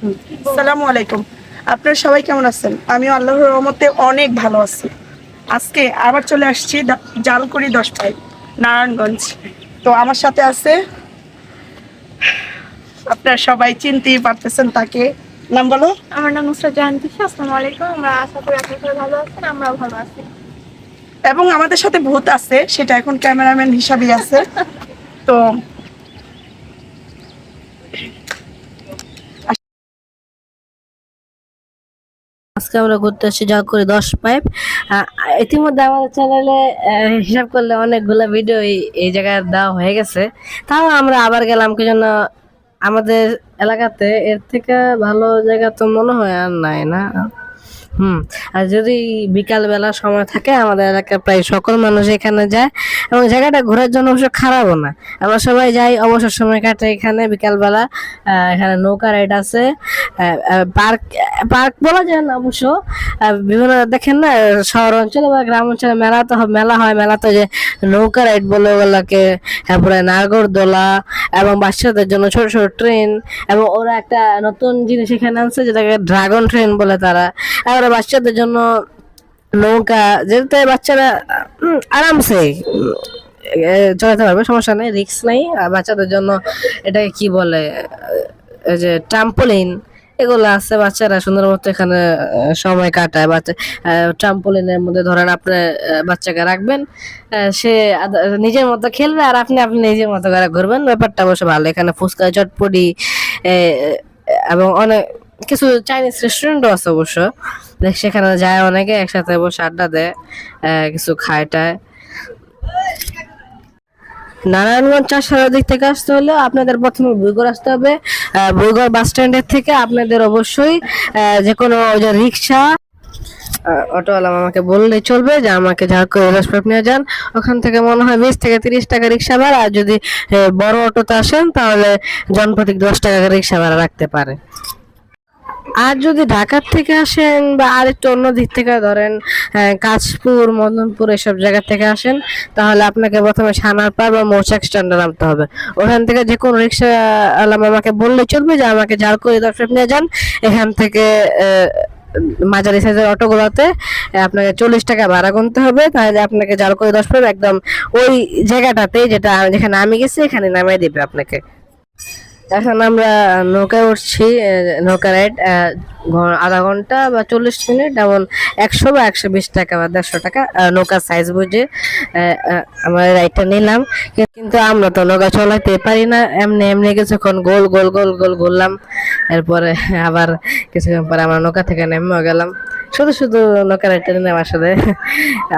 আসসালামু আলাইকুম। আপনারা সবাই কেমন আছেন? আমিও আল্লাহর রহমতে অনেক ভালো আছি। আজকে আবার চলে আসছি জালকুড়ি 10টায়, নারায়ণগঞ্জ। তো আমার সাথে আছে, আপনারা সবাই চিনতেই পারতেছেন তাকে। নাম বলো। আমার নাম নুসরাত জাহান তিশা। আসসালামু আলাইকুম। আমরা আশা করি আপনি সবাই ভালো আছেন, আমরাও ভালো আছি। এবং আমাদের সাথে ভূত আছে, সেটা এখন ক্যামেরাম্যান হিসাবেই আছে। তো আজকে আমরা ঘুরতে আসছি জালকুড়ি 10 পাইপ। ইতিমধ্যে আমাদের চ্যানেলে হিসাব করলে অনেকগুলো ভিডিও এই জায়গায় দেওয়া হয়ে গেছে। তাও আমরা আবার গেলাম কি জন্য, আমাদের এলাকাতে এর থেকে ভালো জায়গা তো মনে হয় আর নাই না। আর যদি বিকাল বেলা সময় থাকে, আমাদের এলাকার প্রায় সকল মানুষ এখানে যায় এবং জায়গাটা ঘোরার জন্য অবশ্য খারাপও না। আমরা সবাই যাই, অবসর সময় কাটে এখানে বিকাল বেলা। এখানে নৌকা রাইড আছে, পার্ক পার্ক বলা যায় না অবশ্য। বিভিন্ন দেখেন না, শহর অঞ্চলে বা গ্রাম অঞ্চলে মেলা তো মেলা হয়, মেলা তো যে নৌকা রাইড বলে ওগুলাকে, তারপরে নাগরদোলা এবং বাচ্চাদের জন্য ছোট ছোট ট্রেন, এবং ওরা একটা নতুন জিনিস এখানে আনছে যেটাকে ড্রাগন ট্রেন বলে তারা। আর ওরা বাচ্চাদের জন্য নৌকা, যেতে বাচ্চারা আরামসে চলাতে পারবে, সমস্যা নেই, রিস্ক নেই। আর বাচ্চাদের জন্য এটাকে কি বলে, এই যে ট্রাম্পোলিন, এগুলো আছে। বাচ্চারা সুন্দর মতো এখানে সময় কাটায়। বাচ্চা ট্রাম্পোলিনের মধ্যে ধরেন আপনি বাচ্চাকে রাখবেন, সে নিজের মতো খেলবে আর আপনি আপনি নিজের মতো করে ঘুরবেন। ব্যাপারটা অবশ্য ভালো। এখানে ফুচকা, চটপটি এবং অনেক কিছু চাইনিজ রেস্টুরেন্টও আছে অবশ্য। সেখানে যায় অনেকে, একসাথে বসে আড্ডা দেয়, কিছু খায় টায়। নারায়ণগঞ্জ চাষার দিক থেকে আসতে হলে আপনাদের প্রথমে বুইগড় আসতে হবে। বুইগড় বাস স্ট্যান্ডের থেকে আপনাদের অবশ্যই যে কোনো রিক্সা, অটোওয়ালা আমাকে বললে চলবে যে আমাকে ঝাড়খণ্ড রেসপেক্ট নিয়ে যান। ওখান থেকে মনে হয় 20 থেকে 30 টাকা রিক্সা ভাড়া। আর যদি বড় অটোতে আসেন তাহলে জনপ্রতি 10 টাকা রিক্সা ভাড়া রাখতে পারে। আর যদি ঢাকার থেকে আসেন বা আর একটু অন্য দিক থেকে ধরেন কাশপুর, মদনপুর এসব জায়গা থেকে আসেন, তাহলে আপনাকে প্রথমে সানারপাড় বা মৌচাক স্ট্যান্ডে নামতে হবে। ওখান থেকে যে কোনো রিক্সা আমাকে বললে চলবে যে আমাকে ঝাড়খণ্ড দর্শক নিয়ে যান। এখান থেকে মাঝারি সাইজের অটোগুলোতে আপনাকে 40 টাকা ভাড়া গুনতে হবে, তাহলে আপনাকে ঝাড়খণ্ড 10 একদম ওই জায়গাটাতে, যেখানে আমি গেছি এখানে নামিয়ে দিবে আপনাকে। এখন আমরা নৌকায় উঠছি, নৌকা রাইড আধা ঘন্টা বা 40 মিনিট, এমন 100 বা 120 টাকা বা 150 টাকা নৌকার সাইজ বুঝে আমরা রাইডটা নিলাম। কিন্তু আমরা তো নৌকা চলাইতে পারি না, এমনি এমনি কিছুক্ষণ গোল গোল গোল গোল ঘুরলাম। এরপরে আবার কিছুক্ষণ পরে আমরা নৌকা থেকে নেমেও গেলাম। শুধু শুধু নৌকা রাইডটা নিলাম আসলে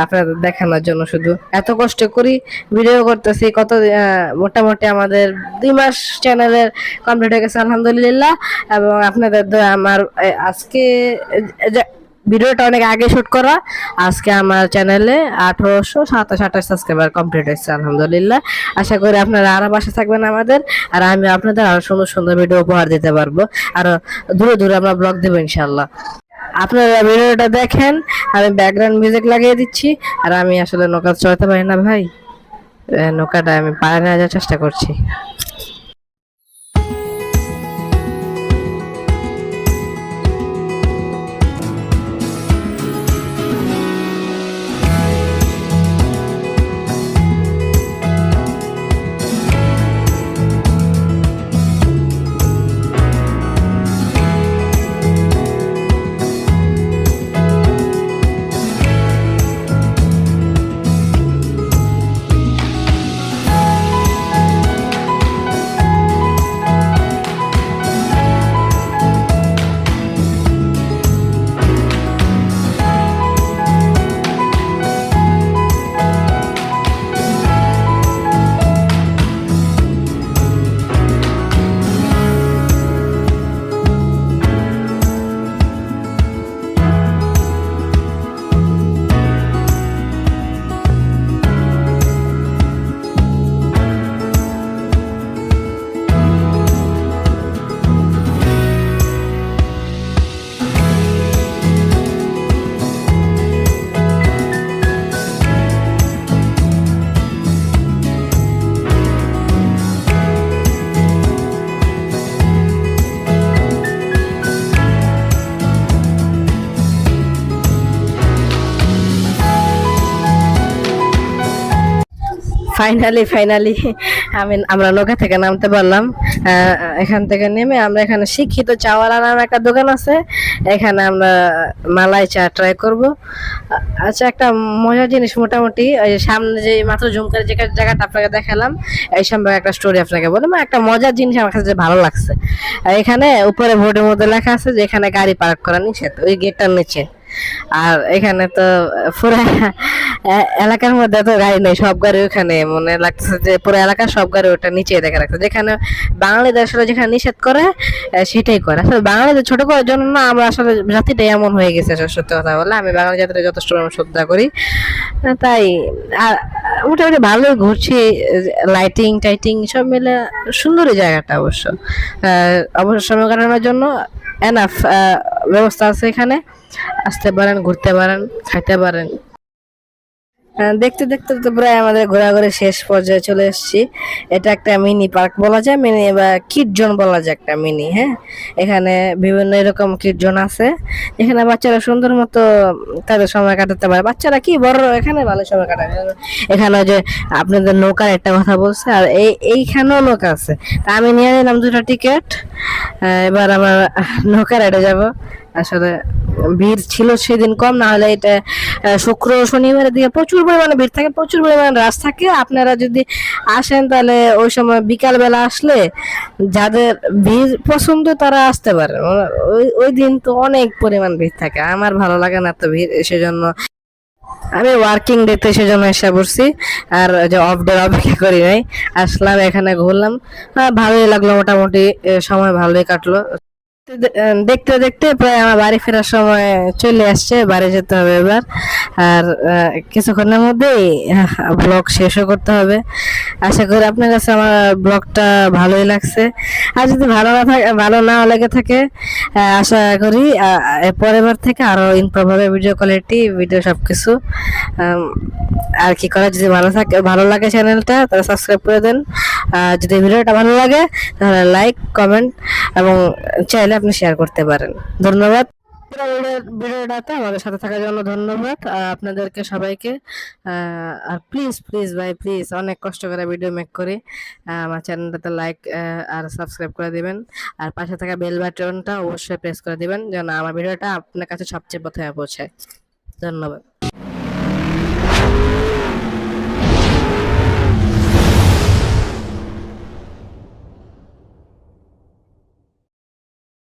আপনাদের দেখানোর জন্য। শুধু এত কষ্ট করি, ভিডিও করতেছি কত, মোটামুটি আমাদের 2 মাস চ্যানেলের কমপ্লিট হয়ে গেছে আলহামদুলিল্লাহ। এবং আপনাদের আমার আজকে ভিডিওটা অনেক আগে শুট করা, আজকে আমার চ্যানেলে 1827 সাবস্ক্রাইবার কমপ্লিট হয়েছে আলহামদুলিল্লাহ। আশা করি আপনারা আরো পাশে থাকবেন আমাদের, আর আমি আপনাদের আরো সুন্দর সুন্দর ভিডিও উপহার দিতে পারবো, আরো দূরে দূরে আমরা ব্লগ দেবো ইনশাল্লাহ। আপনারা ভিডিওটা দেখেন, আমি ব্যাকগ্রাউন্ড মিউজিক লাগিয়ে দিচ্ছি। আর আমি আসলে নৌকা চড়াতে পারি না ভাই, নৌকাটা আমি পাড়ে নিয়ে যাওয়ার চেষ্টা করছি। ফাইনালি আমরা নৌকা থেকে নামতে পারলাম। এখান থেকে নেমে আমরা এখানে শিক্ষিত চাওয়ালা নামে একটা দোকান আছে, এখানে আমরা মালাই চা ট্রাই করব। আচ্ছা, একটা মজার জিনিস মোটামুটি ওই যে সামনে যে মাত্র জুম করে যে জায়গাটা আপনাকে দেখালাম, এই সম্পর্কে একটা স্টোরি আপনাকে বললাম। একটা মজার জিনিস আমার কাছে ভালো লাগছে, এখানে উপরে বোর্ডের মধ্যে লেখা আছে যে এখানে গাড়ি পার্ক করা নিষেধ, ওই গেটটার নিচে। আর এখানে তো পুরো এলাকার মধ্যে তো গাড়ি নেই, সব গাড়ি ওখানে, মনে লাগতেছে যে পুরো এলাকার সব গাড়ি ওটা নিচে দেখা রাখছে। যেখানে বাঙালিদের আসলে যেখানে নিষেধ করে সেটাই করে। আসলে বাঙালিদের ছোট করার জন্য না, আমরা আসলে জাতিটাই এমন হয়ে গেছে। আসলে সত্যি কথা বললে আমি বাঙালি জাতিটা যথেষ্ট শ্রদ্ধা করি, তাই আর মোটামুটি ভালোই ঘুরছি। লাইটিং টাইটিং সব মিলে সুন্দরই জায়গাটা অবশ্য। অবসর সময় কাটানোর জন্য এনাফ ব্যবস্থা আছে এখানে, আসতে পারেন, ঘুরতে পারেন, খাইতে পারেন। দেখতে দেখতে তো প্রায় আমাদের ঘোরাঘুরি শেষ পর্যায়ে চলে এসেছি। এটা একটা মিনি পার্ক বলা যায়, মিনি বা কিড জোন বলা যায়, একটা মিনি। হ্যাঁ, এখানে বিভিন্ন এরকম কিড জোন আছে, এখানে বাচ্চারা সুন্দর মতো তাদের সময় কাটাতে পারে। বাচ্চারা কি বড় এখানে ভালো সময় কাটায়। এখানে যে আপনাদের নৌকার একটা কথা বলছে, আর এইখানেও নৌকা আছে। তা আমি নিয়ে নিলাম 2টা টিকিট। এবার আমার নৌকা রাইডে যাব। আসলে ভিড় ছিল সেদিন কম, না হলে এটা শুক্র শনিবারের দিকে প্রচুর পরিমাণে ভিড় থাকে, প্রচুর পরিমাণে রাশ থাকে। আপনারা যদি আসেন তাহলে ওই সময় বিকাল বেলা আসলে যাদের ভিড় পছন্দ তারা আসতে পারে। ওই দিন তো অনেক পরিমাণ ভিড় থাকে, আমার ভালো লাগে না তো ভিড়, সেজন্য আমি ওয়ার্কিং ডেতে সেজন্য এসে পড়ছি। আর যে অফ ডে অপেক্ষা করি নাই, আসলাম এখানে ঘুরলাম। ভালোই লাগলো, মোটামুটি সময় ভালোই কাটলো। দেখতে দেখতে প্রায় আমার বাড়ি ফেরার সময় চলে আসছে, বাড়ি যেতে হবে এবার। আর কিছুক্ষণের মধ্যেই ব্লগ শেষও করতে হবে। আশা করি আপনার কাছে আমার ব্লগটা ভালোই লাগছে। আর যদি ভালো না লেগে থাকে, আশা করি পরের বার থেকে আরো ইমপ্রুভ হবে ভিডিও কোয়ালিটি, ভিডিও সবকিছু। আর কি করা, যদি ভালো লাগে চ্যানেলটা তাহলে সাবস্ক্রাইব করে দেন। যদি ভিডিওটা ভালো লাগে তাহলে লাইক, কমেন্ট এবং চাইলে আপনি শেয়ার করতে পারেন। ধন্যবাদ। ভিডিওটাতে আমাদের সাথে থাকার জন্য ধন্যবাদ আপনাদেরকে সবাইকে। আর প্লিজ ভাই, প্লিজ, অনেক কষ্ট করে ভিডিও মেক করি। আমার চ্যানেলটাতে লাইক আর সাবস্ক্রাইব করে দিবেন, আর পাশে থাকা বেল বাটনটা অবশ্যই প্রেস করে দিবেন যেন আমার ভিডিওটা আপনার কাছে সবচেয়ে প্রথমে পৌঁছায়। ধন্যবাদ।